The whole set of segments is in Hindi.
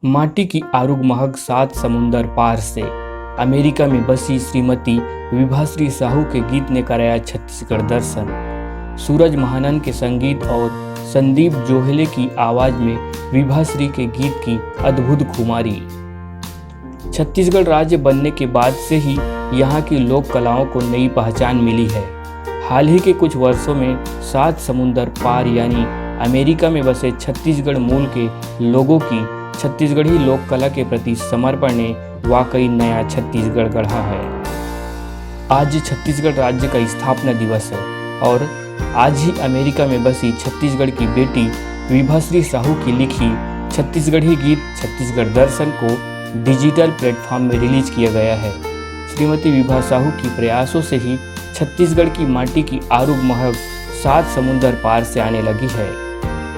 माटी की आरुग महक सात समुंदर पार से। अमेरिका में बसी श्रीमती विभाश्री साहू के गीत ने कराया छत्तीसगढ़ दर्शन। सूरज महानन के संगीत और संदीप जोहले की आवाज में विभाश्री के गीत की अद्भुत खुमारी। छत्तीसगढ़ राज्य बनने के बाद से ही यहाँ की लोक कलाओं को नई पहचान मिली है। हाल ही के कुछ वर्षों में सात समुंदर पार यानी अमेरिका में बसे छत्तीसगढ़ मूल के लोगों की छत्तीसगढ़ी लोक कला के प्रति समर्पण ने वाकई नया छत्तीसगढ़ गढ़ा है। आज छत्तीसगढ़ राज्य का स्थापना दिवस है और आज ही अमेरिका में बसी छत्तीसगढ़ की बेटी विभाश्री साहू की लिखी छत्तीसगढ़ी गीत छत्तीसगढ़ दर्शन को डिजिटल प्लेटफॉर्म में रिलीज किया गया है। श्रीमती विभा साहू की प्रयासों से ही छत्तीसगढ़ की माटी की आरुग महक सात समुंदर पार से आने लगी है।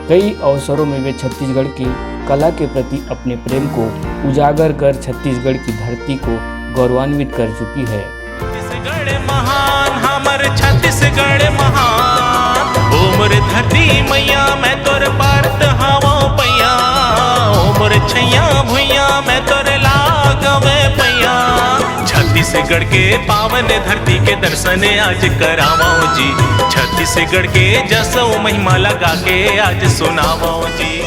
कई अवसरों में वे छत्तीसगढ़ की कला के प्रति अपने प्रेम को उजागर कर छत्तीसगढ़ की धरती को गौरवान्वित कर चुकी है। छत्तीसगढ़ महान हमर छत्तीसगढ़ महान, ओ मोर धरती मैया मैं तोर पारत हवा पैया, ओ मोर छैया भुइया मैं तोर लागवे पैया। छत्तीसगढ़ के पावन धरती के दर्शन आज करावाओ जी, छत्तीसगढ़ के जसो महिमा लगा के आज सुनावाओ जी।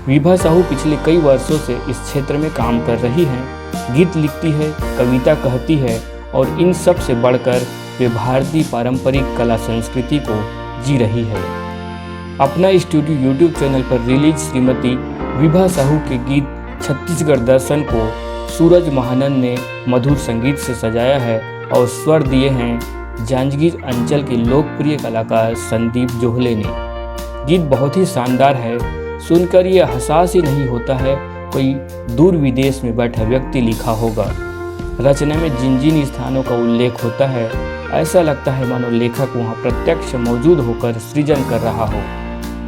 विभा साहू पिछले कई वर्षों से इस क्षेत्र में काम कर रही हैं। गीत लिखती है, कविता कहती है और इन सब से बढ़कर वे भारतीय पारंपरिक कला संस्कृति को जी रही है। अपना स्टूडियो यूट्यूब चैनल पर रिलीज श्रीमती विभा साहू के गीत छत्तीसगढ़ दर्शन को सूरज महानन ने मधुर संगीत से सजाया है और स्वर दिए हैं जांजगीर अंचल के लोकप्रिय कलाकार संदीप जोहले ने। गीत बहुत ही शानदार है, सुनकर यह एहसास ही नहीं होता है कोई दूर विदेश में बैठा व्यक्ति लिखा होगा। रचना में जिन जिन स्थानों का उल्लेख होता है ऐसा लगता है मानो लेखक वहां प्रत्यक्ष मौजूद होकर सृजन कर रहा हो।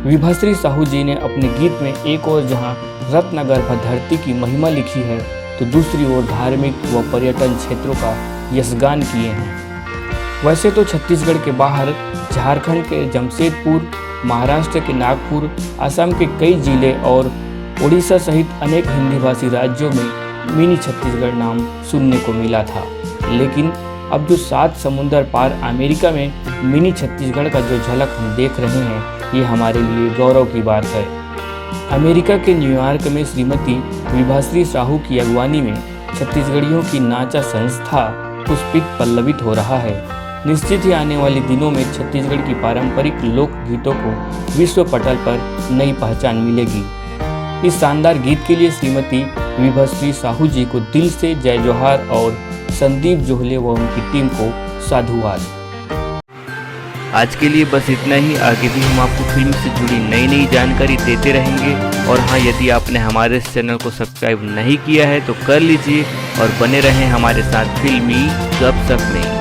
विभाश्री साहू जी ने अपने गीत में एक और जहां रत्नगर्भ धरती की महिमा लिखी है तो दूसरी ओर धार्मिक व पर्यटन क्षेत्रों का यशगान किए हैं। वैसे तो छत्तीसगढ़ के बाहर झारखंड के जमशेदपुर, महाराष्ट्र के नागपुर, असम के कई जिले और उड़ीसा सहित अनेक हिंदी भाषी राज्यों में मिनी छत्तीसगढ़ नाम सुनने को मिला था, लेकिन अब जो सात समुंदर पार अमेरिका में मिनी छत्तीसगढ़ का जो झलक हम देख रहे हैं ये हमारे लिए गौरव की बात है। अमेरिका के न्यूयॉर्क में श्रीमती विभाश्री साहू की अगवानी में छत्तीसगढ़ियों की नाचा संस्था पुष्पित पल्लवित हो रहा है। निश्चित ही आने वाले दिनों में छत्तीसगढ़ की पारंपरिक लोक गीतों को विश्व पटल पर नई पहचान मिलेगी। इस शानदार गीत के लिए श्रीमती विभाश्री साहू जी को दिल से जय जोहार और संदीप जोहले व उनकी टीम को साधुवाद। आज के लिए बस इतना ही। आगे भी हम आपको फिल्म से जुड़ी नई नई जानकारी देते रहेंगे। और हाँ, यदि आपने हमारे इस चैनल को सब्सक्राइब नहीं किया है तो कर लीजिए और बने रहें हमारे साथ फिल्मी गपशप में।